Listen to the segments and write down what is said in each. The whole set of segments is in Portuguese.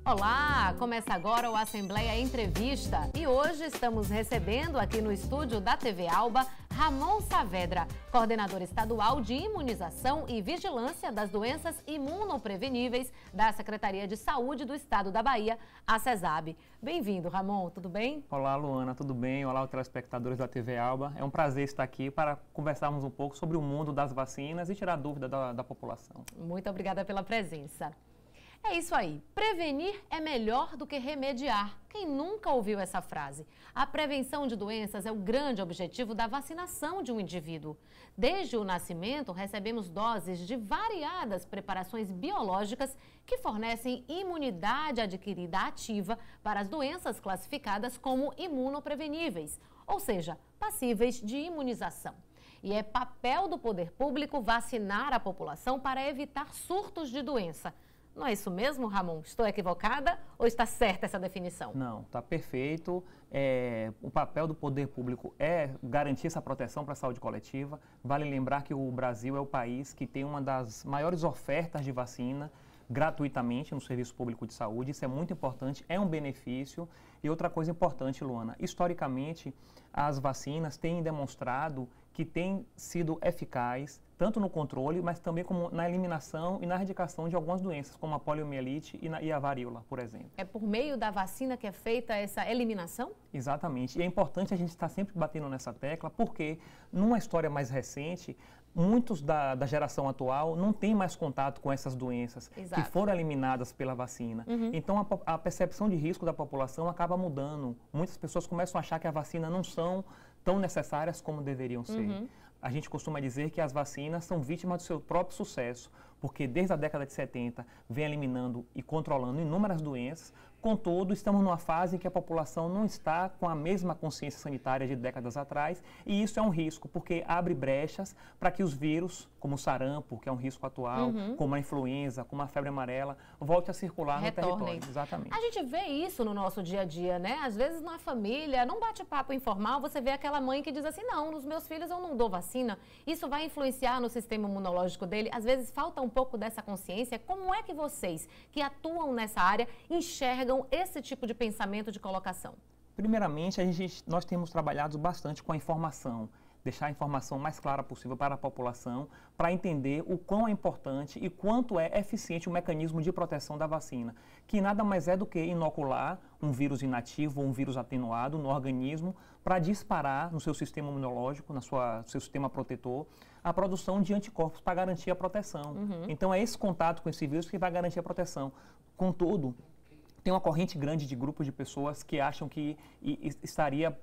Olá! Começa agora o Assembleia Entrevista e hoje estamos recebendo aqui no estúdio da TV Alba Ramon Saavedra, coordenador estadual de imunização e vigilância das doenças imunopreveníveis da Secretaria de Saúde do Estado da Bahia, a CESAB. Bem-vindo, Ramon, tudo bem? Olá, Luana, tudo bem? Olá, os telespectadores da TV Alba. É um prazer estar aqui para conversarmos um pouco sobre o mundo das vacinas e tirar dúvida da população. Muito obrigada pela presença. É isso aí, prevenir é melhor do que remediar. Quem nunca ouviu essa frase? A prevenção de doenças é o grande objetivo da vacinação de um indivíduo. Desde o nascimento, recebemos doses de variadas preparações biológicas que fornecem imunidade adquirida ativa para as doenças classificadas como imunopreveníveis, ou seja, passíveis de imunização. E é papel do poder público vacinar a população para evitar surtos de doença. Não é isso mesmo, Ramon? Estou equivocada ou está certa essa definição? Não, está perfeito. O papel do poder público é garantir essa proteção para a saúde coletiva. Vale lembrar que o Brasil é o país que tem uma das maiores ofertas de vacina gratuitamente no serviço público de saúde. Isso é muito importante, é um benefício. E outra coisa importante, Luana, historicamente as vacinas têm demonstrado que têm sido eficazes tanto no controle, mas também como na eliminação e na erradicação de algumas doenças, como a poliomielite e a varíola, por exemplo. É por meio da vacina que é feita essa eliminação? Exatamente. E é importante a gente estar sempre batendo nessa tecla, porque numa história mais recente, muitos da geração atual não têm mais contato com essas doenças que foram eliminadas pela vacina. Então, a percepção de risco da população acaba mudando. Muitas pessoas começam a achar que a vacina não são tão necessárias como deveriam ser. A gente costuma dizer que as vacinas são vítimas do seu próprio sucesso, porque desde a década de 70 vem eliminando e controlando inúmeras doenças. Contudo, estamos numa fase em que a população não está com a mesma consciência sanitária de décadas atrás, e isso é um risco, porque abre brechas para que os vírus, como o sarampo, que é um risco atual, como a influenza, como a febre amarela, volte a circular no território. Exatamente. A gente vê isso no nosso dia a dia, né? Às vezes na família, num bate-papo informal, você vê aquela mãe que diz assim, não, nos meus filhos eu não dou vacina, isso vai influenciar no sistema imunológico dele. Às vezes falta um pouco dessa consciência. Como é que vocês, que atuam nessa área, enxergam esse tipo de pensamento de colocação? Primeiramente, nós temos trabalhado bastante com a informação, deixar a informação mais clara possível para a população, para entender o quão é importante e quanto é eficiente o mecanismo de proteção da vacina, que nada mais é do que inocular um vírus inativo ou um vírus atenuado no organismo para disparar no seu sistema imunológico, no seu sistema protetor, a produção de anticorpos para garantir a proteção. Então, é esse contato com esse vírus que vai garantir a proteção. Contudo, tem uma corrente grande de grupos de pessoas que acham que estaria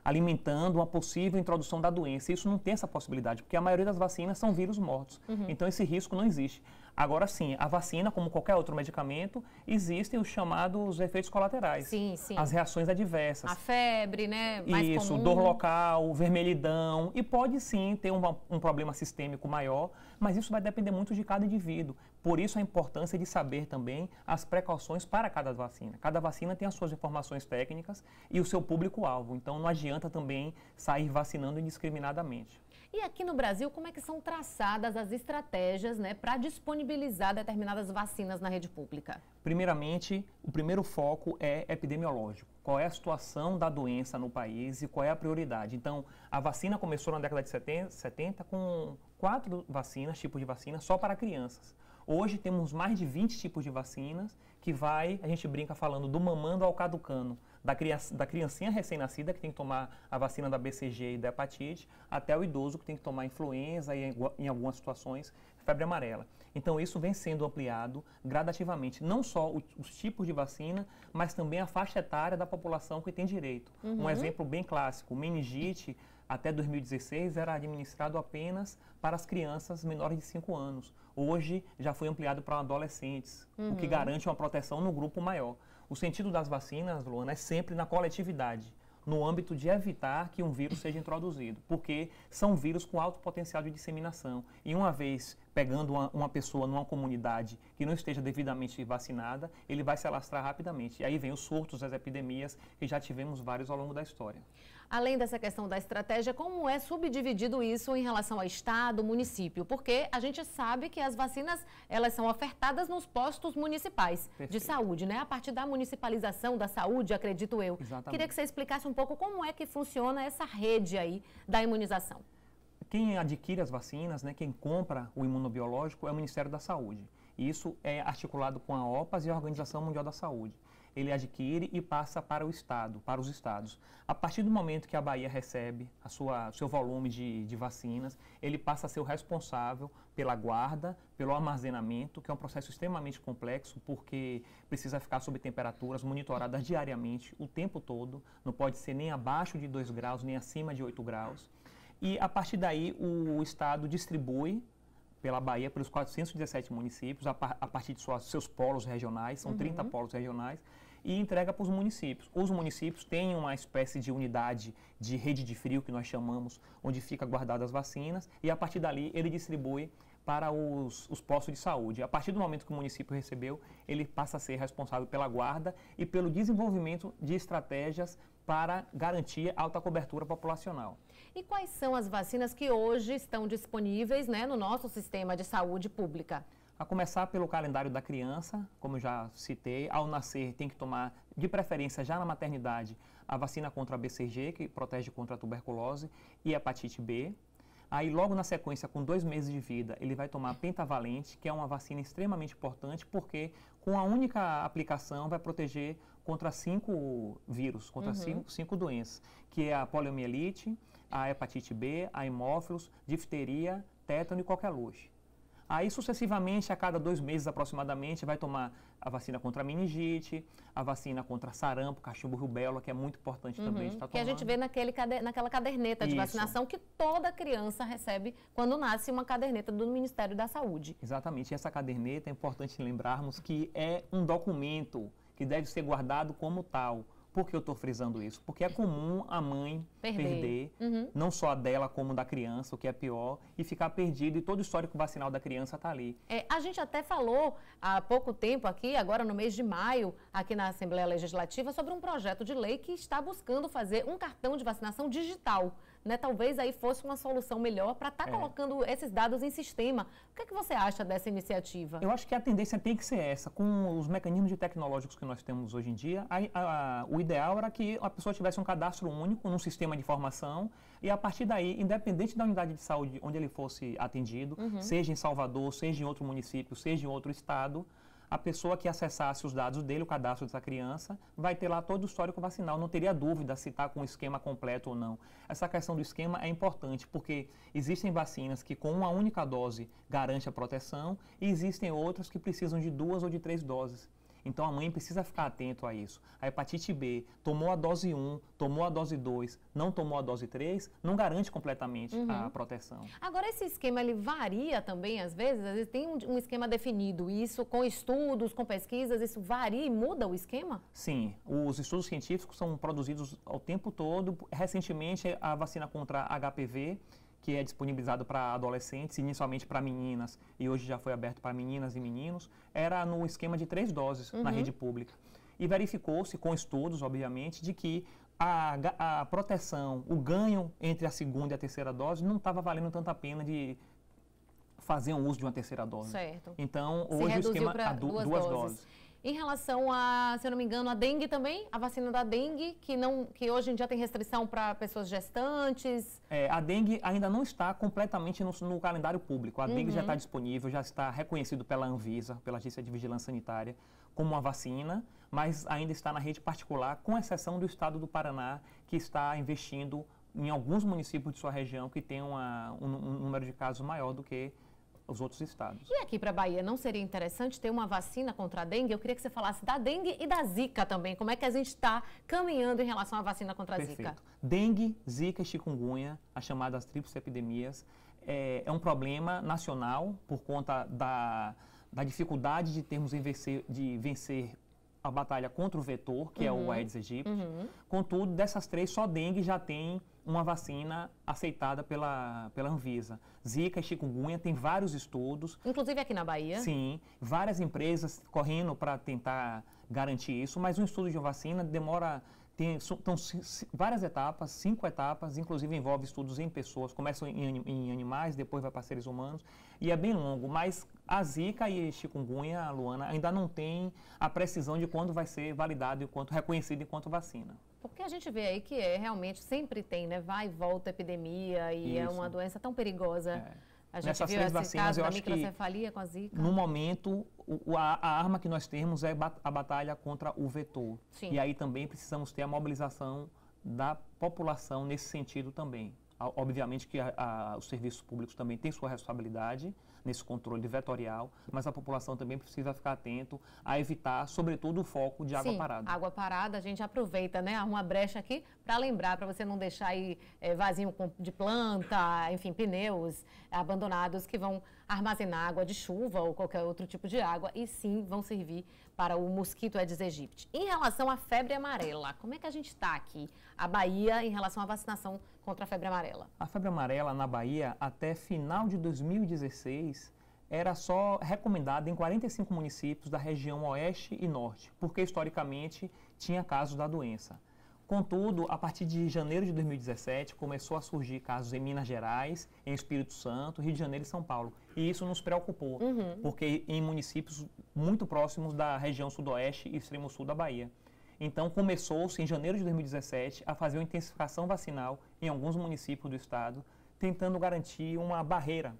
alimentando uma possível introdução da doença. Isso não tem essa possibilidade, porque a maioria das vacinas são vírus mortos. Então, esse risco não existe. Agora sim, a vacina, como qualquer outro medicamento, existem os chamados efeitos colaterais. Sim, sim. As reações adversas. A febre, né? Mais Isso, comum. dor local, vermelhidão. E pode sim ter um problema sistêmico maior, mas isso vai depender muito de cada indivíduo. Por isso a importância de saber também as precauções para cada vacina. Cada vacina tem as suas informações técnicas e o seu público-alvo. Então não adianta também sair vacinando indiscriminadamente. E aqui no Brasil, como é que são traçadas as estratégias, né, para disponibilizar determinadas vacinas na rede pública? Primeiramente, o primeiro foco é epidemiológico. Qual é a situação da doença no país e qual é a prioridade? Então, a vacina começou na década de 70 com 4 vacinas, tipos de vacina, só para crianças. Hoje temos mais de 20 tipos de vacinas que a gente brinca falando do mamando ao caducano, da criancinha recém-nascida que tem que tomar a vacina da BCG e da hepatite, até o idoso que tem que tomar influenza e, em algumas situações, febre amarela. Então, isso vem sendo ampliado gradativamente, não só os tipos de vacina, mas também a faixa etária da população que tem direito. Um exemplo bem clássico, meningite, até 2016 era administrado apenas para as crianças menores de 5 anos. Hoje já foi ampliado para adolescentes, o que garante uma proteção no grupo maior. O sentido das vacinas, Luana, é sempre na coletividade, no âmbito de evitar que um vírus seja introduzido, porque são vírus com alto potencial de disseminação. E uma vez pegando uma pessoa numa comunidade que não esteja devidamente vacinada, ele vai se alastrar rapidamente. E aí vem os surtos, as epidemias, que já tivemos vários ao longo da história. além dessa questão da estratégia, como é subdividido isso em relação ao estado, município? Porque a gente sabe que as vacinas, elas são ofertadas nos postos municipais de saúde, né? A partir da municipalização da saúde, acredito eu. Exatamente. Queria que você explicasse um pouco como é que funciona essa rede aí da imunização. Quem adquire as vacinas, né, quem compra o imunobiológico é o Ministério da Saúde. E isso é articulado com a OPAS e a Organização Mundial da Saúde. Ele adquire e passa para o Estado, para os estados. A partir do momento que a Bahia recebe seu volume de vacinas, ele passa a ser o responsável pela guarda, pelo armazenamento, que é um processo extremamente complexo, porque precisa ficar sob temperaturas monitoradas diariamente, o tempo todo, não pode ser nem abaixo de 2 graus, nem acima de 8 graus. E a partir daí o Estado distribui pela Bahia, pelos 417 municípios, a partir de seus polos regionais, são 30 polos regionais, e entrega para os municípios. Os municípios têm uma espécie de unidade de rede de frio, que nós chamamos, onde fica guardadas as vacinas, e a partir dali ele distribui para os postos de saúde. A partir do momento que o município recebeu, ele passa a ser responsável pela guarda e pelo desenvolvimento de estratégias para garantir alta cobertura populacional. E quais são as vacinas que hoje estão disponíveis, né, no nosso sistema de saúde pública? A começar pelo calendário da criança, como eu já citei, ao nascer tem que tomar, de preferência já na maternidade, a vacina contra a BCG, que protege contra a tuberculose, e a hepatite B. Aí, logo na sequência, com 2 meses de vida, ele vai tomar a pentavalente, que é uma vacina extremamente importante, porque com a única aplicação vai proteger contra 5 vírus, contra 5 doenças, que é a poliomielite, a hepatite B, a hemófilos, difteria, tétano e coqueluche. Aí, sucessivamente, a cada 2 meses aproximadamente, vai tomar a vacina contra a meningite, a vacina contra sarampo, cachumbo, rubéola, que é muito importante também de estar tomando. Que a gente vê naquela caderneta de vacinação que toda criança recebe quando nasce, uma caderneta do Ministério da Saúde. Exatamente. E essa caderneta, é importante lembrarmos que é um documento que deve ser guardado como tal. Por que eu estou frisando isso? Porque é comum a mãe perder não só a dela como da criança, o que é pior, e ficar perdido e todo o histórico vacinal da criança está ali. A gente até falou há pouco tempo aqui, agora no mês de maio, aqui na Assembleia Legislativa, sobre um projeto de lei que está buscando fazer um cartão de vacinação digital. Né? Talvez aí fosse uma solução melhor para estar colocando esses dados em sistema. O que é que você acha dessa iniciativa? Eu acho que a tendência tem que ser essa. Com os mecanismos tecnológicos que nós temos hoje em dia, o ideal era que a pessoa tivesse um cadastro único num sistema de informação e, a partir daí, independente da unidade de saúde onde ele fosse atendido, seja em Salvador, seja em outro município, seja em outro estado, a pessoa que acessasse os dados dele, o cadastro dessa criança, vai ter lá todo o histórico vacinal, não teria dúvida se está com o esquema completo ou não. Essa questão do esquema é importante, porque existem vacinas que com uma única dose garante a proteção e existem outras que precisam de 2 ou de 3 doses. Então a mãe precisa ficar atento a isso. A hepatite B, tomou a dose 1, tomou a dose 2, não tomou a dose 3, não garante completamente a proteção. Agora, esse esquema, ele varia também, às vezes tem um esquema definido, isso com estudos, com pesquisas, isso varia e muda o esquema? Sim, os estudos científicos são produzidos ao tempo todo. Recentemente, a vacina contra HPV, que é disponibilizado para adolescentes, inicialmente para meninas, e hoje já foi aberto para meninas e meninos, era no esquema de 3 doses na rede pública. E verificou-se, com estudos, obviamente, de que a proteção, o ganho entre a segunda e a terceira dose não estava valendo tanta pena de fazer um uso de uma terceira dose. Certo. Então, hoje o esquema é 2 doses. Em relação a, se eu não me engano, a dengue também, a vacina da dengue, que hoje em dia tem restrição para pessoas gestantes. A dengue ainda não está completamente no calendário público. A dengue já está disponível, já está reconhecido pela Anvisa, pela Agência de Vigilância Sanitária, como uma vacina, mas ainda está na rede particular, com exceção do estado do Paraná, que está investindo em alguns municípios de sua região que tem um número de casos maior do que os outros estados. E aqui para a Bahia, não seria interessante ter uma vacina contra a dengue? Eu queria que você falasse da dengue e da zika também. Como é que a gente está caminhando em relação à vacina contra a zika? Dengue, zika e chikungunya, as chamadas tríplices epidemias, é um problema nacional por conta da dificuldade de termos de vencer a batalha contra o vetor, que é o Aedes aegypti. Contudo, dessas 3, só dengue já tem uma vacina aceitada pela Anvisa. Zika e chikungunya tem vários estudos. Inclusive aqui na Bahia? Sim, várias empresas correndo para tentar garantir isso, mas um estudo de uma vacina demora São várias etapas, 5 etapas, inclusive envolve estudos em pessoas, começam em animais, depois vai para seres humanos, e é bem longo, mas a Zika e chikungunya, Luana, ainda não tem a precisão de quando vai ser validado, enquanto reconhecido enquanto vacina. Porque a gente vê aí que realmente sempre tem, né? Vai e volta a epidemia e é uma doença tão perigosa. A gente Nessas viu 3 esse vacinas, caso eu da acho que, microcefalia com a Zika. no momento, a arma que nós temos é a batalha contra o vetor. Sim. E aí também precisamos ter a mobilização da população nesse sentido também. Obviamente que os serviços públicos também têm sua responsabilidade nesse controle vetorial, mas a população também precisa ficar atento a evitar, sobretudo, o foco de água parada. Água parada, a gente aproveita, né? Arruma brecha aqui para lembrar, para você não deixar aí vasinho de planta, enfim, pneus abandonados que vão armazenar água de chuva ou qualquer outro tipo de água e sim vão servir para o mosquito Aedes aegypti. Em relação à febre amarela, como é que a gente está aqui, a Bahia, em relação à vacinação contra a febre amarela? A febre amarela na Bahia, até final de 2016, era só recomendada em 45 municípios da região oeste e norte, porque historicamente tinha casos da doença. Contudo, a partir de janeiro de 2017, começou a surgir casos em Minas Gerais, em Espírito Santo, Rio de Janeiro e São Paulo. E isso nos preocupou, porque em municípios muito próximos da região sudoeste e extremo sul da Bahia. Então, começou-se em janeiro de 2017 a fazer uma intensificação vacinal em alguns municípios do estado, tentando garantir uma barreira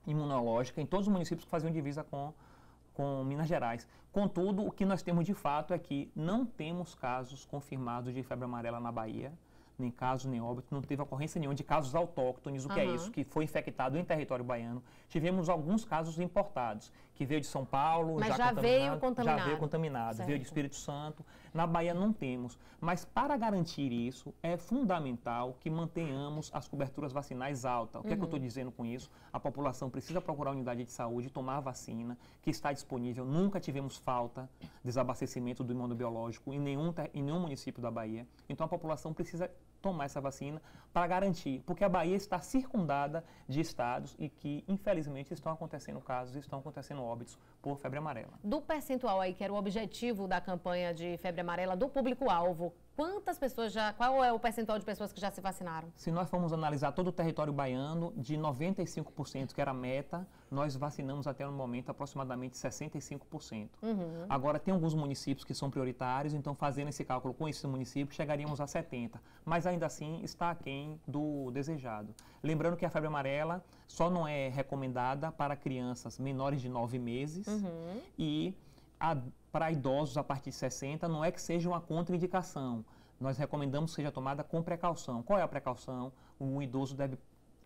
imunológica em todos os municípios que faziam divisa com Minas Gerais. Contudo, o que nós temos de fato é que não temos casos confirmados de febre amarela na Bahia, nem casos, nem óbito, não teve ocorrência nenhuma de casos autóctones, o que é isso, que foi infectado em território baiano. Tivemos alguns casos importados, que veio de São Paulo, mas já veio contaminado. Já veio contaminado, certo. veio de Espírito Santo. Na Bahia não temos, mas para garantir isso, é fundamental que mantenhamos as coberturas vacinais altas. O que é que eu estou dizendo com isso? A população precisa procurar a unidade de saúde, tomar a vacina, que está disponível. Nunca tivemos falta, desabastecimento do imunobiológico em nenhum município da Bahia. Então a população precisa tomar essa vacina para garantir, porque a Bahia está circundada de estados e que, infelizmente, estão acontecendo casos, estão acontecendo óbitos por febre amarela. Do percentual aí, que era o objetivo da campanha de febre amarela, do público-alvo, qual é o percentual de pessoas que já se vacinaram? Se nós formos analisar todo o território baiano, de 95%, que era a meta, nós vacinamos até no momento aproximadamente 65%. Agora, tem alguns municípios que são prioritários, então fazendo esse cálculo com esses municípios, chegaríamos a 70%. Mas ainda assim está aquém do desejado. Lembrando que a febre amarela só não é recomendada para crianças menores de 9 meses e para idosos a partir de 60 não é que seja uma contraindicação. Nós recomendamos que seja tomada com precaução. Qual é a precaução? O idoso deve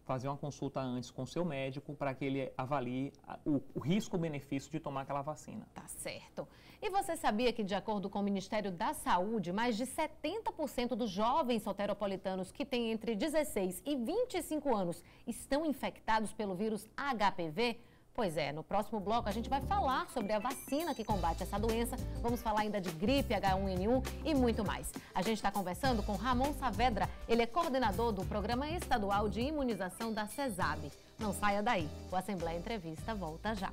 fazer uma consulta antes com o seu médico para que ele avalie o risco-benefício de tomar aquela vacina. Tá certo. E você sabia que, de acordo com o Ministério da Saúde, mais de 70% dos jovens soteropolitanos que têm entre 16 e 25 anos estão infectados pelo vírus HPV? Pois é, no próximo bloco a gente vai falar sobre a vacina que combate essa doença, vamos falar ainda de gripe, H1N1 e muito mais. A gente está conversando com Ramon Saavedra, ele é coordenador do Programa Estadual de Imunização da CESAB. Não saia daí, o Assembleia Entrevista volta já.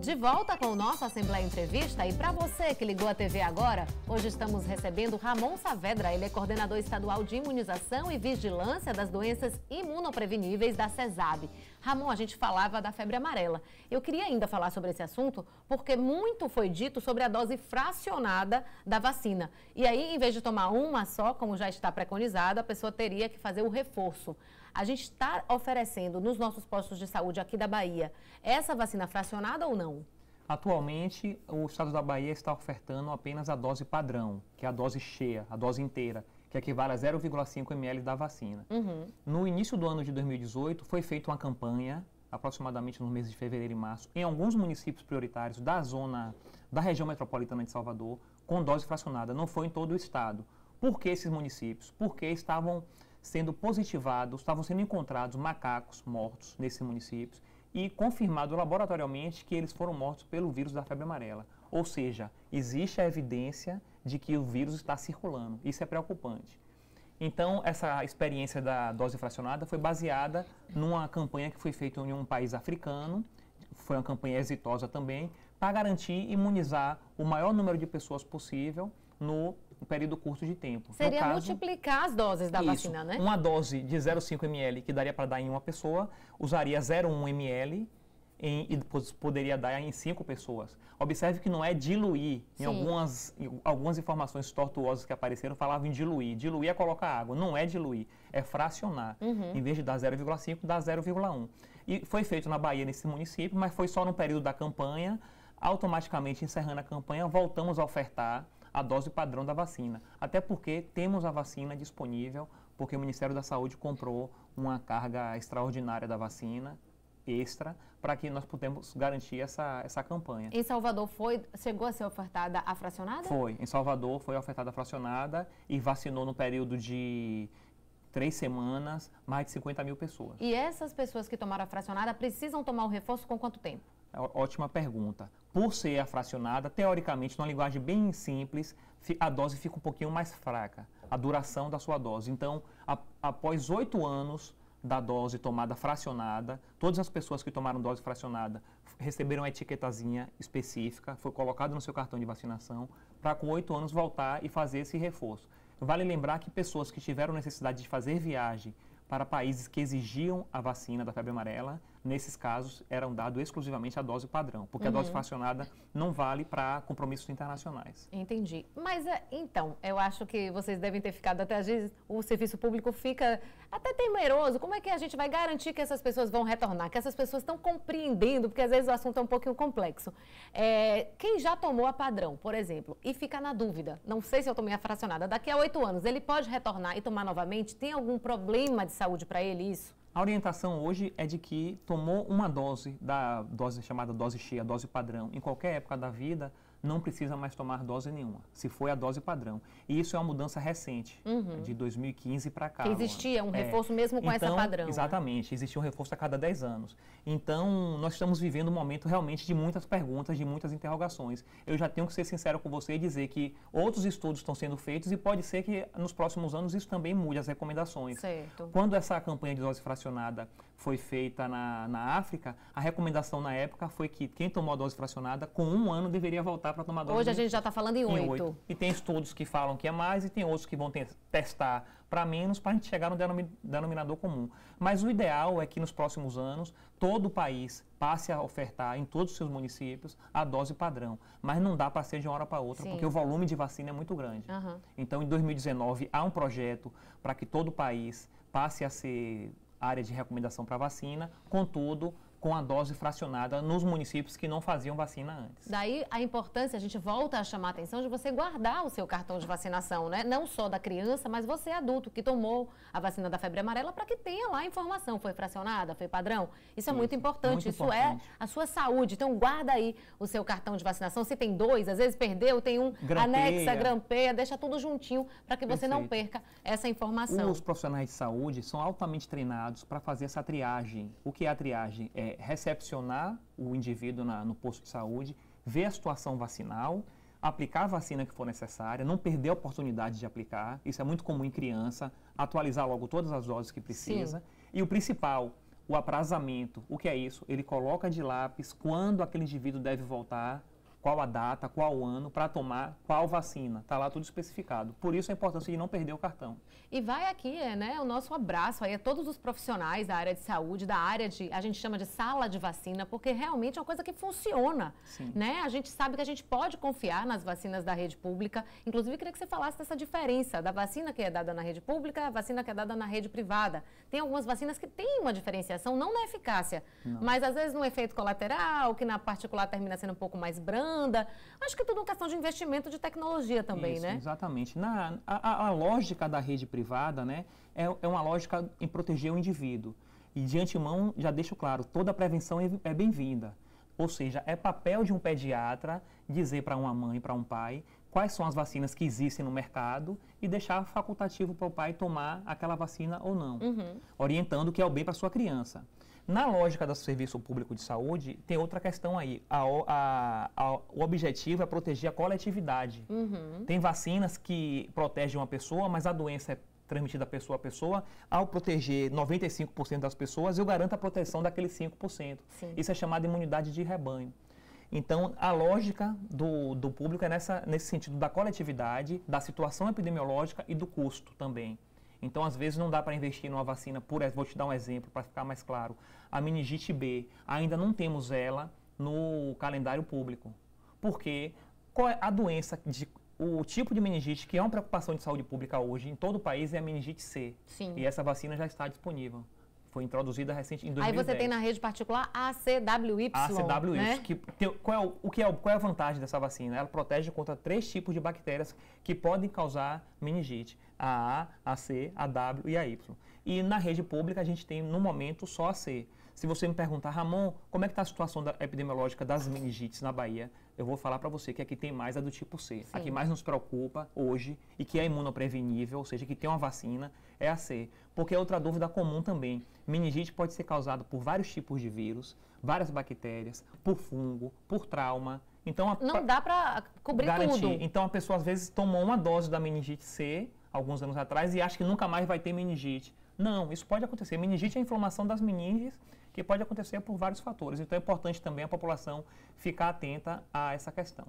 De volta com o nosso Assembleia Entrevista e para você que ligou a TV agora, hoje estamos recebendo Ramon Saavedra, ele é coordenador estadual de imunização e vigilância das doenças imunopreveníveis da CESAB. Ramon, a gente falava da febre amarela. Eu queria ainda falar sobre esse assunto porque muito foi dito sobre a dose fracionada da vacina. E aí, em vez de tomar uma só, como já está preconizado, a pessoa teria que fazer o reforço. A gente está oferecendo nos nossos postos de saúde aqui da Bahia essa vacina fracionada ou não? Atualmente, o estado da Bahia está ofertando apenas a dose padrão, que é a dose cheia, a dose inteira, que equivale a 0,5 ml da vacina. No início do ano de 2018, foi feita uma campanha, aproximadamente nos meses de fevereiro e março, em alguns municípios prioritários da região metropolitana de Salvador, com dose fracionada. Não foi em todo o estado. Por que esses municípios? Porque estavam sendo positivados, estavam sendo encontrados macacos mortos nesses municípios e confirmado laboratorialmente que eles foram mortos pelo vírus da febre amarela. Ou seja, existe a evidência de que o vírus está circulando. Isso é preocupante. Então, essa experiência da dose fracionada foi baseada numa campanha que foi feita em um país africano, foi uma campanha exitosa também, para garantir imunizar o maior número de pessoas possível no período curto de tempo. Seria multiplicar as doses da vacina, né? Uma dose de 0,5 ml que daria para dar em uma pessoa, usaria 0,1 ml e depois poderia dar em 5 pessoas. Observe que não é diluir. Em algumas informações tortuosas que apareceram falavam em diluir. Diluir é colocar água. Não é diluir, é fracionar. Em vez de dar 0,5, dá 0,1. E foi feito na Bahia, nesse município, mas foi só no período da campanha. Automaticamente, encerrando a campanha, voltamos a ofertar a dose padrão da vacina. Até porque temos a vacina disponível, porque o Ministério da Saúde comprou uma carga extraordinária da vacina, extra, para que nós pudéssemos garantir essa campanha. Em Salvador chegou a ser ofertada a fracionada? Foi. Em Salvador foi ofertada a fracionada e vacinou no período de 3 semanas mais de 50 mil pessoas. E essas pessoas que tomaram a fracionada precisam tomar o reforço com quanto tempo? Ótima pergunta. Por ser a fracionada, teoricamente, numa linguagem bem simples, a dose fica um pouquinho mais fraca, a duração da sua dose. Então, após 8 anos da dose tomada fracionada, todas as pessoas que tomaram dose fracionada receberam uma etiquetazinha específica, foi colocado no seu cartão de vacinação, para com 8 anos voltar e fazer esse reforço. Vale lembrar que pessoas que tiveram necessidade de fazer viagem para países que exigiam a vacina da febre amarela, nesses casos eram dado exclusivamente a dose padrão, porque a dose fracionada não vale para compromissos internacionais. Entendi. Mas, então, eu acho que vocês devem ter ficado até, às vezes, o serviço público fica até temeroso. Como é que a gente vai garantir que essas pessoas vão retornar, que essas pessoas estão compreendendo, porque às vezes o assunto é um pouquinho complexo. Quem já tomou a padrão, por exemplo, e fica na dúvida, não sei se eu tomei a fracionada, daqui a 8 anos, ele pode retornar e tomar novamente? Tem algum problema de saúde para ele isso? A orientação hoje é de que tomou uma dose, da dose chamada dose cheia, dose padrão, em qualquer época da vida, não precisa mais tomar dose nenhuma, se foi a dose padrão. E isso é uma mudança recente, de 2015 para cá. Que existia um reforço mesmo com essa padrão. Exatamente, existia um reforço a cada 10 anos. Então, nós estamos vivendo um momento realmente de muitas perguntas, de muitas interrogações. Eu já tenho que ser sincero com você e dizer que outros estudos estão sendo feitos e pode ser que nos próximos anos isso também mude as recomendações. Certo. Quando essa campanha de dose fracionada foi feita na África, a recomendação na época foi que quem tomou a dose fracionada, com 1 ano, deveria voltar para tomar dose. Hoje a gente já está falando em 8. E tem estudos que falam que é mais e tem outros que vão testar para menos para a gente chegar no denominador comum. Mas o ideal é que nos próximos anos todo o país passe a ofertar em todos os seus municípios a dose padrão. Mas não dá para ser de uma hora para outra, porque o volume de vacina é muito grande. Então, em 2019, há um projeto para que todo o país passe a ser área de recomendação para vacina, contudo, com a dose fracionada nos municípios que não faziam vacina antes. Daí a importância, a gente volta a chamar a atenção de você guardar o seu cartão de vacinação, né? Não só da criança, mas você adulto que tomou a vacina da febre amarela para que tenha lá a informação, foi fracionada, foi padrão. Isso é muito importante, isso é a sua saúde. Então guarda aí o seu cartão de vacinação, se tem 2, às vezes perdeu, tem um, anexa, grampeia, deixa tudo juntinho para que você não perca essa informação. Os profissionais de saúde são altamente treinados para fazer essa triagem. O que é a triagem? É recepcionar o indivíduo no posto de saúde, ver a situação vacinal, aplicar a vacina que for necessária, não perder a oportunidade de aplicar, isso é muito comum em criança, atualizar logo todas as doses que precisa. E o principal, o aprazamento. O que é isso? Ele coloca de lápis quando aquele indivíduo deve voltar, qual a data, qual o ano, para tomar qual vacina. Está lá tudo especificado. Por isso a importância de não perder o cartão. E vai aqui, o nosso abraço aí a todos os profissionais da área de saúde, da área a gente chama de sala de vacina, porque realmente é uma coisa que funciona, né? A gente sabe que a gente pode confiar nas vacinas da rede pública. Inclusive, queria que você falasse dessa diferença da vacina que é dada na rede pública, a vacina que é dada na rede privada. Tem algumas vacinas que têm uma diferenciação, não na eficácia, mas às vezes no efeito colateral, que na particular termina sendo um pouco mais branda. Acho que tudo é uma questão de investimento de tecnologia também, né? Exatamente. A lógica da rede privada, né, é uma lógica em proteger o indivíduo. E de antemão, já deixo claro, toda a prevenção é bem-vinda. Ou seja, é papel de um pediatra dizer para uma mãe, para um pai, quais são as vacinas que existem no mercado e deixar facultativo para o pai tomar aquela vacina ou não, orientando que é o bem para a sua criança. Na lógica do serviço público de saúde, tem outra questão aí. O objetivo é proteger a coletividade. Tem vacinas que protegem uma pessoa, mas a doença é transmitida pessoa a pessoa. Ao proteger 95% das pessoas, eu garanto a proteção daqueles 5%. Sim. Isso é chamado de imunidade de rebanho. Então, a lógica do público é nesse sentido da coletividade, da situação epidemiológica e do custo também. Então, às vezes, não dá para investir numa vacina, vou te dar um exemplo para ficar mais claro. A meningite B, ainda não temos ela no calendário público. Porque qual é a doença, o tipo de meningite que é uma preocupação de saúde pública hoje em todo o país é a meningite C. Sim. E essa vacina já está disponível. Foi introduzida recente em 2010. Aí você tem na rede particular a ACWY. A ACWY, né? Qual é a vantagem dessa vacina? Ela protege contra 3 tipos de bactérias que podem causar meningite. A, a C, a W e a Y. E na rede pública a gente tem, no momento, só a C. Se você me perguntar, Ramon, como é que está a situação epidemiológica das meningites na Bahia? Eu vou falar para você que aqui tem mais a do tipo C. Sim. A que mais nos preocupa hoje e que é imunoprevenível, ou seja, que tem uma vacina, é a C. Porque é outra dúvida comum também. Meningite pode ser causada por vários tipos de vírus, várias bactérias, por fungo, por trauma. Então, não dá para cobrir garantir. tudo. Então, a pessoa às vezes tomou uma dose da meningite C, alguns anos atrás, e acha que nunca mais vai ter meningite. Não, isso pode acontecer. Meningite é a inflamação das meninges, que pode acontecer por vários fatores. Então é importante também a população ficar atenta a essa questão.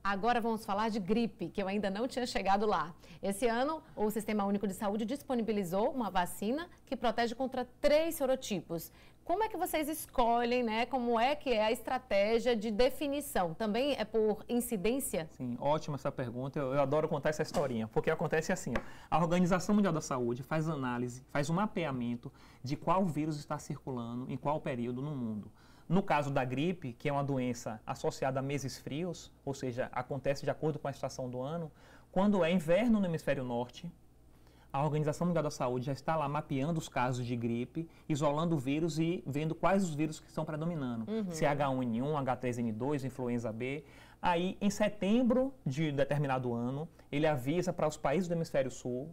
Agora vamos falar de gripe, que eu ainda não tinha chegado lá. Esse ano, o Sistema Único de Saúde disponibilizou uma vacina que protege contra 3 serotipos. Como é que vocês escolhem, né? Como é que é a estratégia de definição? Também é por incidência? Sim, ótima essa pergunta. Eu adoro contar essa historinha, porque acontece assim, ó, a Organização Mundial da Saúde faz análise, faz um mapeamento de qual vírus está circulando em qual período no mundo. No caso da gripe, que é uma doença associada a meses frios, ou seja, acontece de acordo com a estação do ano, quando é inverno no hemisfério norte, a Organização Mundial da Saúde já está lá mapeando os casos de gripe, isolando o vírus e vendo quais os vírus que estão predominando. Se é H1N1, H3N2, influenza B. Aí, em setembro de determinado ano, ele avisa para os países do hemisfério sul,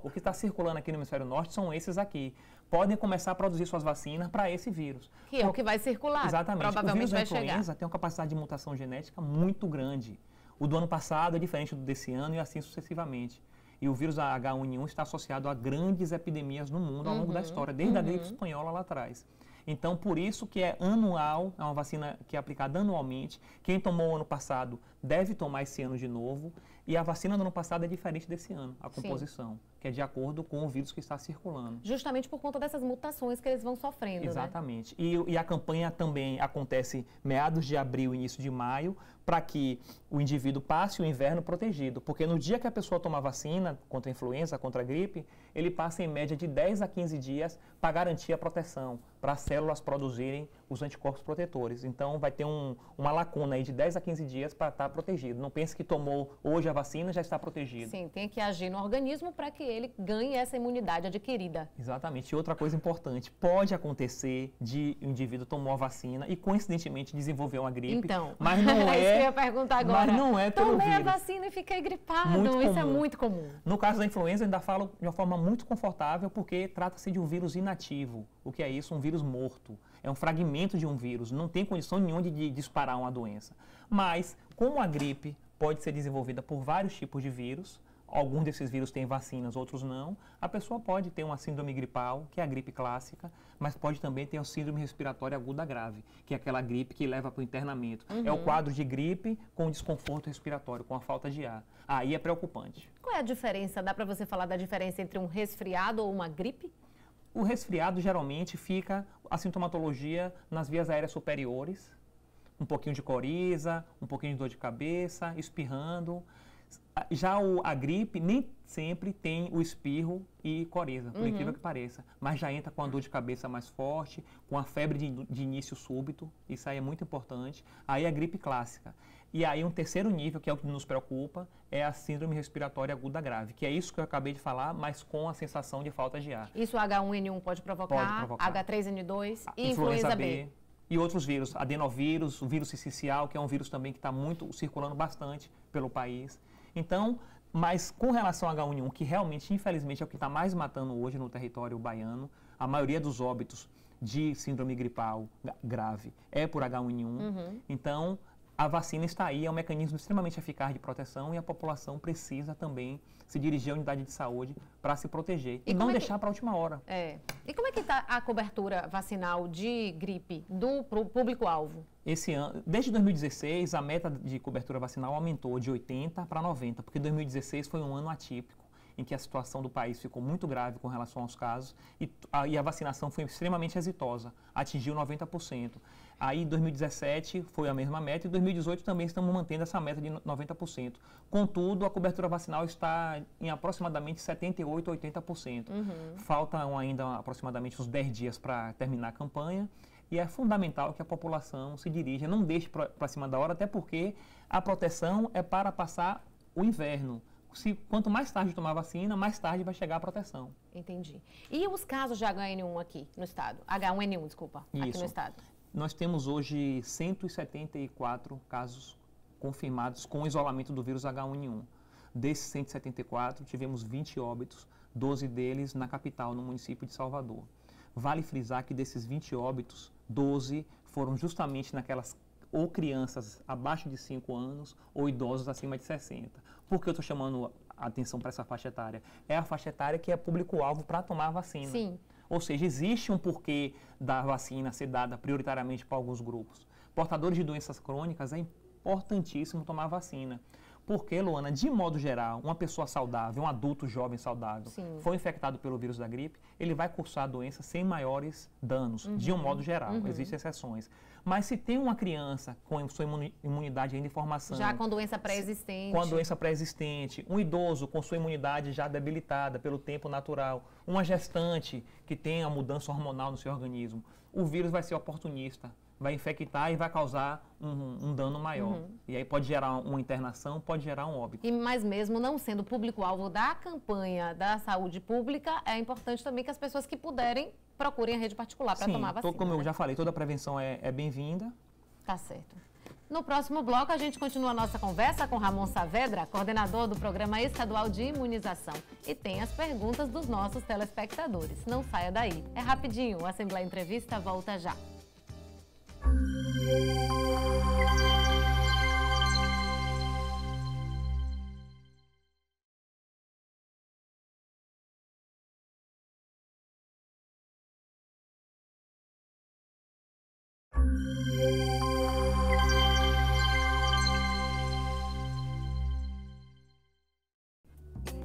o que está circulando aqui no hemisfério norte são esses aqui. Podem começar a produzir suas vacinas para esse vírus. Que é o que vai circular. Exatamente. Provavelmente vai chegar. O vírus da influenza tem uma capacidade de mutação genética muito grande. O do ano passado é diferente do desse ano e assim sucessivamente. E o vírus H1N1 está associado a grandes epidemias no mundo ao longo da história, desde a gripe espanhola lá atrás. Então, por isso que é anual, é uma vacina que é aplicada anualmente. Quem tomou ano passado deve tomar esse ano de novo. E a vacina do ano passado é diferente desse ano, a composição, que é de acordo com o vírus que está circulando. Justamente por conta dessas mutações que eles vão sofrendo, Exatamente. Né? E a campanha também acontece meados de abril, início de maio, para que o indivíduo passe o inverno protegido. Porque no dia que a pessoa toma vacina contra a influenza, contra a gripe, ele passa em média de 10 a 15 dias para garantir a proteção, para as células produzirem os anticorpos protetores. Então, vai ter uma lacuna aí de 10 a 15 dias para estar protegido. Não pense que tomou hoje a vacina já está protegido. Sim, tem que agir no organismo para que ele ganhe essa imunidade adquirida. Exatamente. E outra coisa importante, pode acontecer de o indivíduo tomou a vacina e coincidentemente desenvolveu uma gripe, então, mas não isso que eu ia perguntar agora. Mas não é pelo Tomei vírus. a vacina e fiquei gripado. Muito isso é comum. muito comum. No caso da influenza, eu ainda falo de uma forma muito confortável, porque trata-se de um vírus inativo. O que é isso? Um vírus morto. É um fragmento de um vírus. Não tem condição nenhuma de disparar uma doença. Mas, como a gripe pode ser desenvolvida por vários tipos de vírus, alguns desses vírus têm vacinas, outros não, a pessoa pode ter uma síndrome gripal, que é a gripe clássica, mas pode também ter a síndrome respiratória aguda grave, que é aquela gripe que leva para o internamento. É o quadro de gripe com desconforto respiratório, com a falta de ar. Aí é preocupante. Qual é a diferença? Dá para você falar da diferença entre um resfriado ou uma gripe? O resfriado geralmente fica a sintomatologia nas vias aéreas superiores, um pouquinho de coriza, um pouquinho de dor de cabeça, espirrando. Já a gripe nem sempre tem o espirro e coriza, por incrível que pareça. Mas já entra com a dor de cabeça mais forte, com a febre de início súbito, isso aí é muito importante. Aí a gripe clássica. E aí um terceiro nível, que é o que nos preocupa, é a síndrome respiratória aguda grave, que é isso que eu acabei de falar, mas com a sensação de falta de ar. Isso H1N1 pode provocar. H3N2 e influenza B. E outros vírus, adenovírus, o vírus sincicial, que é um vírus também que está muito circulando bastante pelo país. Então, mas com relação ao H1N1, que realmente, infelizmente, é o que está mais matando hoje no território baiano, a maioria dos óbitos de síndrome gripal grave é por H1N1. Então, a vacina está aí, é um mecanismo extremamente eficaz de proteção e a população precisa também se dirigir à unidade de saúde para se proteger e não deixar para a última hora. E como é que está a cobertura vacinal de gripe do público-alvo? Esse ano, desde 2016, a meta de cobertura vacinal aumentou de 80 para 90, porque 2016 foi um ano atípico, em que a situação do país ficou muito grave com relação aos casos e a vacinação foi extremamente exitosa, atingiu 90%. Aí, em 2017, foi a mesma meta e em 2018 também estamos mantendo essa meta de 90%. Contudo, a cobertura vacinal está em aproximadamente 78% a 80%. Faltam ainda aproximadamente uns 10 dias para terminar a campanha e é fundamental que a população se dirija, não deixe para cima da hora, até porque a proteção é para passar o inverno. Quanto mais tarde tomar a vacina, mais tarde vai chegar a proteção. Entendi. E os casos de H1N1 aqui no estado? H1N1, desculpa, aqui no estado. Nós temos hoje 174 casos confirmados com isolamento do vírus H1N1. Desses 174, tivemos 20 óbitos, 12 deles na capital, no município de Salvador. Vale frisar que desses 20 óbitos, 12 foram justamente naquelas ou crianças abaixo de 5 anos ou idosos acima de 60. Por que eu estou chamando a atenção para essa faixa etária? É a faixa etária que é público-alvo para tomar a vacina. Sim. Ou seja, existe um porquê da vacina ser dada prioritariamente para alguns grupos. Portadores de doenças crônicas, é importantíssimo tomar vacina. Porque, Luana, de modo geral, uma pessoa saudável, um adulto jovem saudável, foi infectado pelo vírus da gripe, ele vai cursar a doença sem maiores danos, de um modo geral. Existem exceções. Mas se tem uma criança com sua imunidade ainda em formação... Já com doença pré-existente. Com a doença pré-existente, um idoso com sua imunidade já debilitada pelo tempo natural, uma gestante que tem a mudança hormonal no seu organismo, o vírus vai ser oportunista, vai infectar e vai causar um dano maior. E aí pode gerar uma internação, pode gerar um óbito. Mas mesmo não sendo público-alvo da campanha da saúde pública, é importante também que as pessoas que puderem procurem a rede particular para tomar vacina. Como eu já falei, toda a prevenção é bem-vinda. Tá certo. No próximo bloco, a gente continua a nossa conversa com Ramon Saavedra, coordenador do Programa Estadual de Imunização. E tem as perguntas dos nossos telespectadores. Não saia daí. É rapidinho. O Assembleia Entrevista volta já.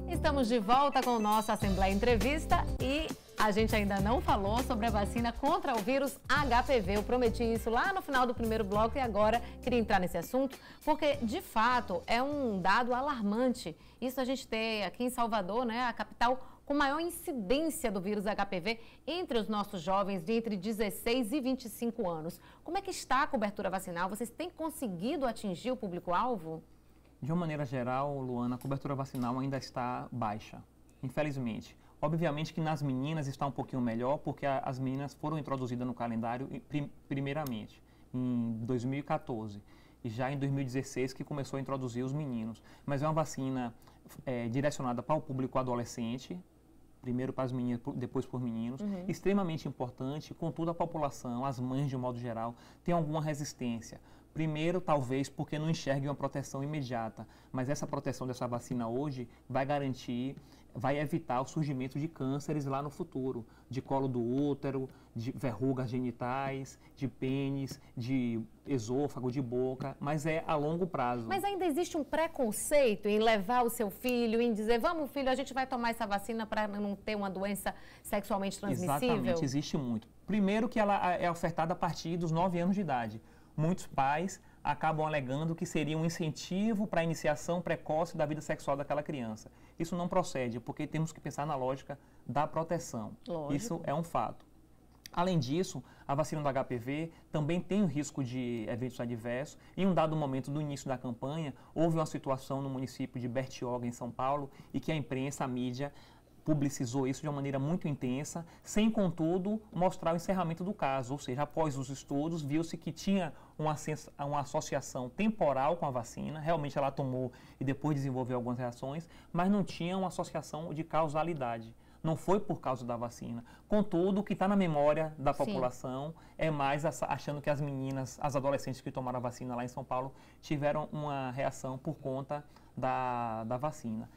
Estamos de volta com o nosso Assembleia Entrevista e a gente ainda não falou sobre a vacina contra o vírus HPV. Eu prometi isso lá no final do primeiro bloco e agora queria entrar nesse assunto, porque de fato é um dado alarmante. Isso a gente tem aqui em Salvador, né, a capital com maior incidência do vírus HPV entre os nossos jovens de entre 16 e 25 anos. Como é que está a cobertura vacinal? Vocês têm conseguido atingir o público-alvo? De uma maneira geral, Luana, a cobertura vacinal ainda está baixa, infelizmente. Obviamente que nas meninas está um pouquinho melhor, porque as meninas foram introduzidas no calendário primeiramente, em 2014. E já em 2016 que começou a introduzir os meninos. Mas é uma vacina direcionada para o público adolescente, primeiro para as meninas, depois para os meninos, extremamente importante. Contudo, a população, as mães de um modo geral, têm alguma resistência. Primeiro, talvez, porque não enxerguem uma proteção imediata, mas essa proteção dessa vacina hoje vai garantir, vai evitar o surgimento de cânceres lá no futuro, de colo do útero, de verrugas genitais, de pênis, de esôfago, de boca, mas é a longo prazo. Mas ainda existe um preconceito em levar o seu filho, em dizer, vamos filho, a gente vai tomar essa vacina para não ter uma doença sexualmente transmissível? Exatamente, existe muito. Primeiro que ela é ofertada a partir dos 9 anos de idade. Muitos pais acabam alegando que seria um incentivo para a iniciação precoce da vida sexual daquela criança. Isso não procede, porque temos que pensar na lógica da proteção. Lógico. Isso é um fato. Além disso, a vacina do HPV também tem o risco de eventos adversos. Em um dado momento do início da campanha, houve uma situação no município de Bertioga, em São Paulo, e que a imprensa, a mídia, publicizou isso de uma maneira muito intensa, sem, contudo, mostrar o encerramento do caso. Ou seja, após os estudos, viu-se que tinha uma associação temporal com a vacina, realmente ela tomou e depois desenvolveu algumas reações, mas não tinha uma associação de causalidade. Não foi por causa da vacina. Contudo, o que está na memória da população é mais achando que as meninas, as adolescentes que tomaram a vacina lá em São Paulo, tiveram uma reação por conta da vacina.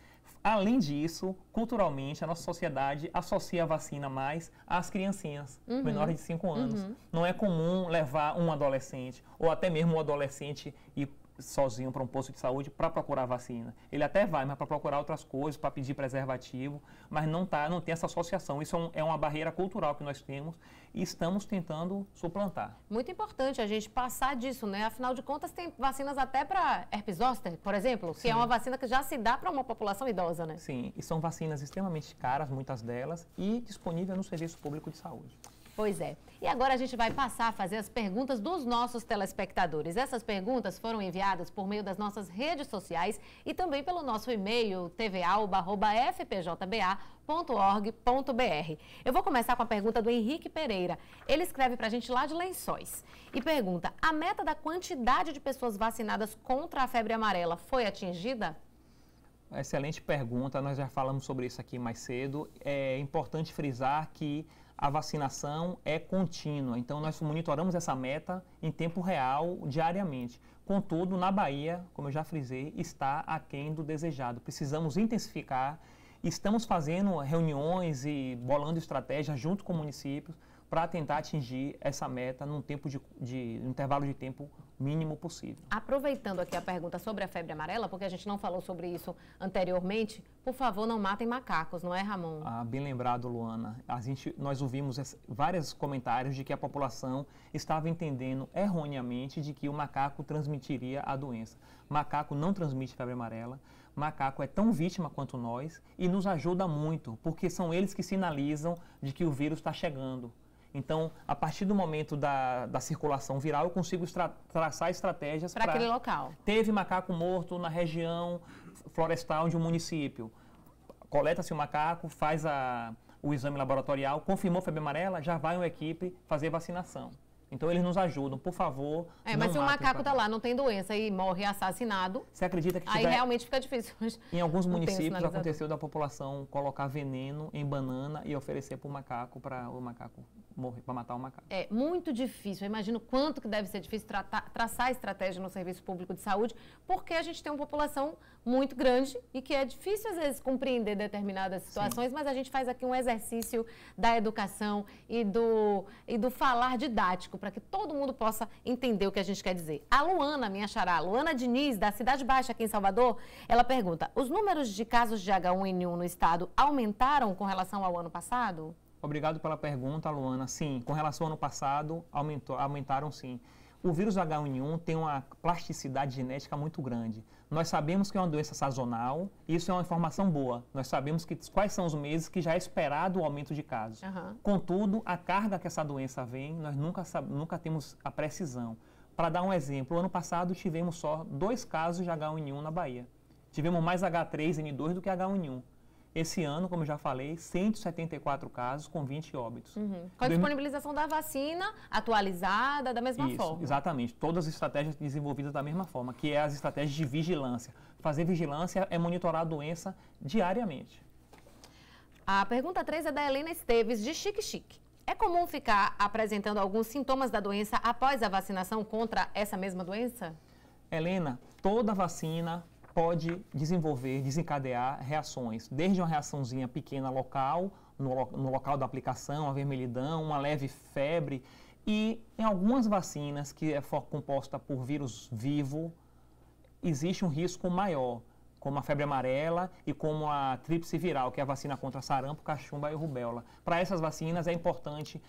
Além disso, culturalmente, a nossa sociedade associa a vacina mais às criancinhas, menores de 5 anos. Não é comum levar um adolescente, ou até mesmo um adolescente ir sozinho para um posto de saúde para procurar vacina. Ele até vai, mas para procurar outras coisas, para pedir preservativo, mas não tem essa associação. Isso é uma barreira cultural que nós temos e estamos tentando suplantar. Muito importante a gente passar disso, né? Afinal de contas, tem vacinas até para herpes zoster, por exemplo, que é uma vacina que já se dá para uma população idosa, né? Sim, e são vacinas extremamente caras, muitas delas, e disponíveis no Serviço Público de Saúde. Pois é. E agora a gente vai passar a fazer as perguntas dos nossos telespectadores. Essas perguntas foram enviadas por meio das nossas redes sociais e também pelo nosso e-mail tvalba@fpjba.org.br. Eu vou começar com a pergunta do Henrique Pereira. Ele escreve para a gente lá de Lençóis e pergunta: a meta da quantidade de pessoas vacinadas contra a febre amarela foi atingida? Excelente pergunta, nós já falamos sobre isso aqui mais cedo. É importante frisar que a vacinação é contínua, então nós monitoramos essa meta em tempo real, diariamente. Contudo, na Bahia, como eu já frisei, está aquém do desejado. Precisamos intensificar, estamos fazendo reuniões e bolando estratégias junto com municípios para tentar atingir essa meta num intervalo de tempo mínimo possível. Aproveitando aqui a pergunta sobre a febre amarela, porque a gente não falou sobre isso anteriormente, por favor, não matem macacos, não é, Ramon? Bem lembrado, Luana. Nós ouvimos vários comentários de que a população estava entendendo erroneamente de que o macaco transmitiria a doença. Macaco não transmite febre amarela. Macaco é tão vítima quanto nós e nos ajuda muito, porque são eles que sinalizam de que o vírus está chegando. Então, a partir do momento da circulação viral, eu consigo traçar estratégias para aquele local. Teve macaco morto na região florestal de um município. Coleta-se o macaco, faz o exame laboratorial, confirmou febre amarela, já vai uma equipe fazer vacinação. Então, eles nos ajudam, por favor. Mas se o macaco está lá, não tem doença e morre assassinado, você acredita que aí realmente fica difícil. Em alguns municípios aconteceu da população colocar veneno em banana e oferecer para o macaco morrer, para matar o macaco. É muito difícil. Eu imagino quanto que deve ser difícil traçar estratégia no Serviço Público de Saúde, porque a gente tem uma população muito grande e que é difícil, às vezes, compreender determinadas situações, mas a gente faz aqui um exercício da educação e do falar didático, para que todo mundo possa entender o que a gente quer dizer. A Luana, minha xará, Luana Diniz, da Cidade Baixa, aqui em Salvador, ela pergunta: os números de casos de H1N1 no estado aumentaram com relação ao ano passado? Obrigado pela pergunta, Luana. Sim, com relação ao ano passado, aumentaram sim. O vírus H1N1 tem uma plasticidade genética muito grande. Nós sabemos que é uma doença sazonal, e isso é uma informação boa. Nós sabemos quais são os meses que já é esperado o aumento de casos. Contudo, a carga que essa doença vem, nós nunca temos a precisão. Para dar um exemplo, o ano passado tivemos só 2 casos de H1N1 na Bahia. Tivemos mais H3N2 do que H1N1. Esse ano, como eu já falei, 174 casos com 20 óbitos. Com a disponibilização da vacina atualizada da mesma forma. Exatamente. Todas as estratégias desenvolvidas da mesma forma, que é as estratégias de vigilância. Fazer vigilância é monitorar a doença diariamente. A pergunta 3 é da Helena Esteves, de Xique-Xique. É comum ficar apresentando alguns sintomas da doença após a vacinação contra essa mesma doença? Helena, toda vacina pode desencadear reações, desde uma reaçãozinha pequena local, no local da aplicação, a vermelhidão, uma leve febre, e em algumas vacinas que é composta por vírus vivo, existe um risco maior, como a febre amarela e como a tríplice viral, que é a vacina contra sarampo, cachumba e rubéola. Para essas vacinas é importante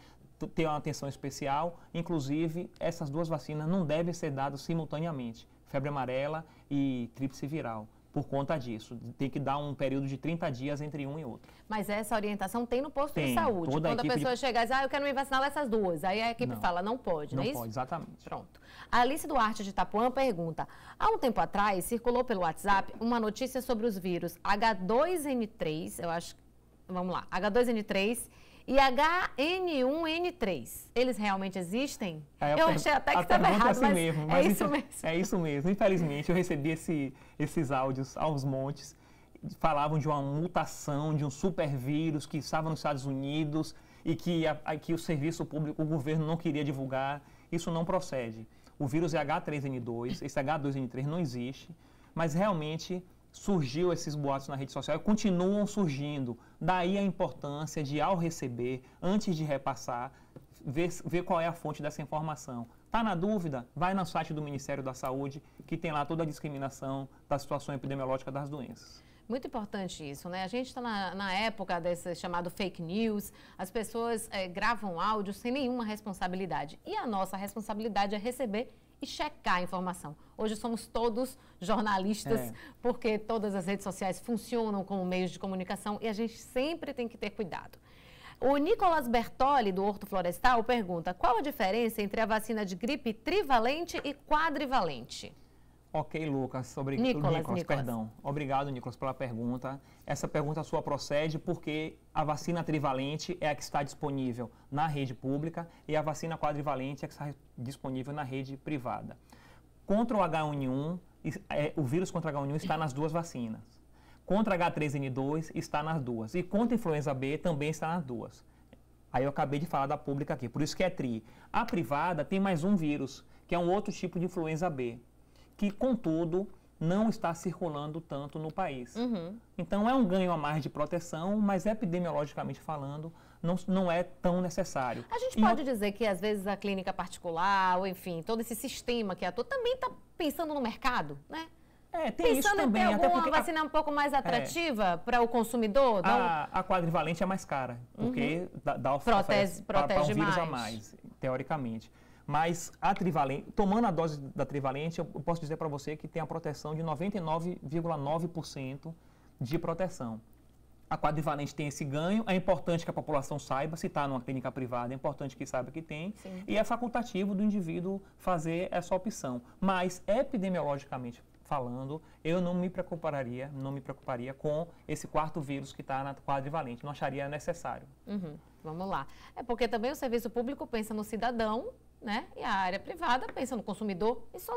ter uma atenção especial, inclusive essas 2 vacinas não devem ser dadas simultaneamente. Febre amarela e tríplice viral. Por conta disso, tem que dar um período de 30 dias entre um e outro. Mas essa orientação tem no posto de saúde. Quando a pessoa chegar e diz, eu quero me vacinar essas 2, aí a equipe fala, não pode, não é isso? Não pode, exatamente. Pronto. A Alice Duarte de Itapuã pergunta: há um tempo atrás, circulou pelo WhatsApp uma notícia sobre os vírus H2N3, vamos lá, H2N3 e HN1N3. Eles realmente existem? Eu achei até que estava errado, assim mas é isso mesmo. É isso mesmo. Infelizmente, eu recebi esses áudios aos montes. falavam de uma mutação, de um supervírus que estava nos Estados Unidos e que o serviço público, o governo não queria divulgar. Isso não procede. O vírus é H3N2, esse H2N3 não existe, mas realmente surgiu esses boatos na rede social e continuam surgindo. Daí a importância de, ao receber, antes de repassar, ver qual é a fonte dessa informação. Está na dúvida? Vai no site do Ministério da Saúde, que tem lá toda a discriminação da situação epidemiológica das doenças. Muito importante isso, né? A gente está na época desse chamado fake news, as pessoas gravam áudio sem nenhuma responsabilidade. E a nossa responsabilidade é receber e checar a informação. Hoje somos todos jornalistas, porque todas as redes sociais funcionam como meios de comunicação e a gente sempre tem que ter cuidado. O Nicolas Bertoli, do Horto Florestal, pergunta: qual a diferença entre a vacina de gripe trivalente e quadrivalente? Ok, Lucas. Nicolas. Perdão. Obrigado, Nicolas, pela pergunta. Essa pergunta sua procede porque a vacina trivalente é a que está disponível na rede pública e a vacina quadrivalente é a que está disponível na rede privada. Contra o H1N1, o vírus contra o H1N1 está nas duas vacinas. Contra H3N2 está nas duas. E contra a influenza B também está nas duas. Aí eu acabei de falar da pública aqui, por isso que é tri. A privada tem mais um vírus, que é um outro tipo de influenza B, que, contudo, não está circulando tanto no país. Então, é um ganho a mais de proteção, mas epidemiologicamente falando, não é tão necessário. A gente pode dizer que, às vezes, a clínica particular, ou enfim, todo esse sistema que atua, também está pensando no mercado, né? Tem isso também. Pensando em ter alguma vacina um pouco mais atrativa para o consumidor? A quadrivalente é mais cara, porque dá protege para um vírus mais. a mais, teoricamente. Mas a trivalente, tomando a dose da trivalente, eu posso dizer para você que tem a proteção de 99,9% de proteção. A quadrivalente tem esse ganho, é importante que a população saiba, se está numa clínica privada, é importante que saiba que tem, e é facultativo do indivíduo fazer essa opção. Mas, epidemiologicamente falando, eu não me preocuparia com esse quarto vírus que está na quadrivalente, não acharia necessário. Vamos lá. É porque também o serviço público pensa no cidadão, né? E a área privada pensa no consumidor. Isso é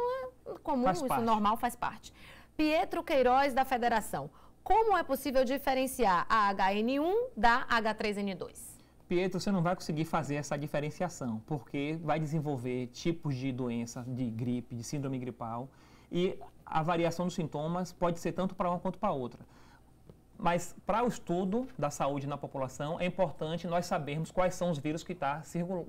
comum, isso é normal, faz parte. Pietro Queiroz, da Federação. Como é possível diferenciar a HN1 da H3N2? Pietro, você não vai conseguir fazer essa diferenciação, porque vai desenvolver tipos de doença, de gripe, de síndrome gripal, e a variação dos sintomas pode ser tanto para uma quanto para outra. Mas para o estudo da saúde na população, é importante nós sabermos quais são os vírus que estão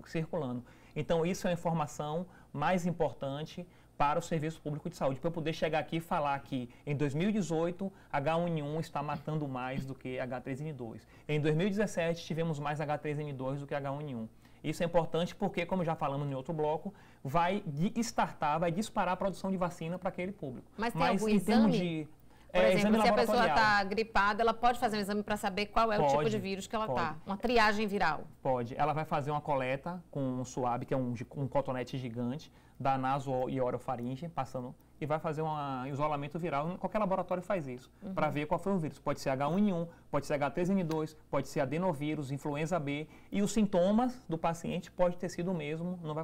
circulando. Então, isso é a informação mais importante para o Serviço Público de Saúde, para eu poder chegar aqui e falar que em 2018 H1N1 está matando mais do que H3N2. Em 2017 tivemos mais H3N2 do que H1N1. Isso é importante porque, como já falamos em outro bloco, vai disparar a produção de vacina para aquele público. Mas tem algum exame? Por exemplo, se a pessoa está gripada, ela pode fazer um exame para saber qual é o tipo de vírus que ela está? Uma triagem viral? Pode. Ela vai fazer uma coleta com um suave, que é um cotonete gigante, da naso e orofaringe, passando, e vai fazer um isolamento viral. Qualquer laboratório faz isso, para ver qual foi o vírus. Pode ser H1N1, pode ser H3N2, pode ser adenovírus, influenza B, e os sintomas do paciente pode ter sido o mesmo, não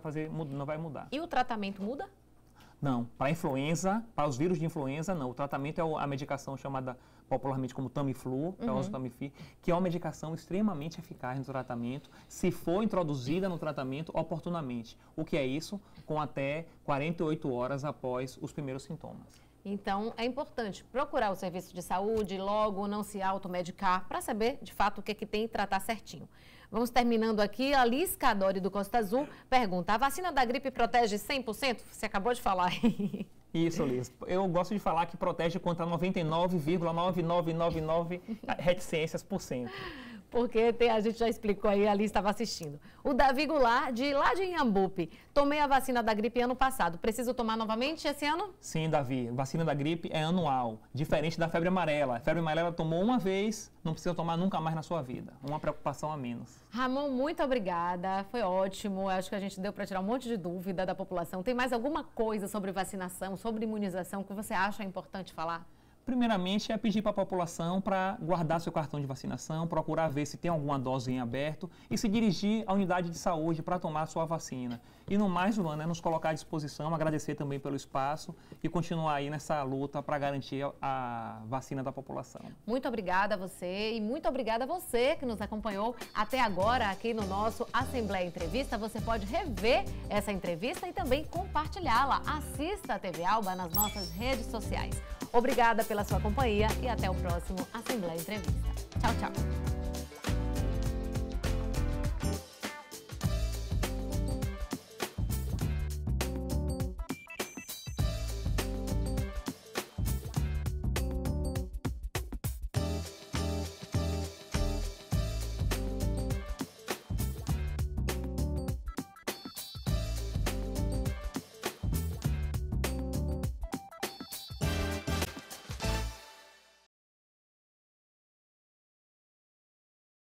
vai mudar. E o tratamento muda? Não, para a influenza, para os vírus de influenza, não. O tratamento é a medicação chamada popularmente como Tamiflu, que é uma medicação extremamente eficaz no tratamento, se for introduzida no tratamento oportunamente. O que é isso? Com até 48 horas após os primeiros sintomas. Então, é importante procurar o serviço de saúde logo, não se automedicar, para saber, de fato, o que tem e tratar certinho. Vamos terminando aqui. A Liz Cadori, do Costa Azul, pergunta: a vacina da gripe protege 100%? Você acabou de falar. Isso, Liz. Eu gosto de falar que protege contra 99,9999 reticências por cento. Porque a gente já explicou aí, ali estava assistindo. O Davi Goulart, lá de Inhambupe. Tomei a vacina da gripe ano passado. Preciso tomar novamente esse ano? Sim, Davi. Vacina da gripe é anual, diferente da febre amarela. A febre amarela tomou uma vez, não precisa tomar nunca mais na sua vida. Uma preocupação a menos. Ramon, muito obrigada. Foi ótimo. Acho que a gente deu para tirar um monte de dúvida da população. Tem mais alguma coisa sobre vacinação, sobre imunização que você acha importante falar? Primeiramente, é pedir para a população para guardar seu cartão de vacinação, procurar ver se tem alguma dose em aberto e se dirigir à unidade de saúde para tomar a sua vacina. E no mais, Luana, é nos colocar à disposição, agradecer também pelo espaço e continuar aí nessa luta para garantir a vacina da população. Muito obrigada a você e muito obrigada a você que nos acompanhou até agora aqui no nosso Assembleia Entrevista. Você pode rever essa entrevista e também compartilhá-la. Assista a TV Alba nas nossas redes sociais. Obrigada pela sua companhia e até o próximo Assembleia Entrevista. Tchau, tchau.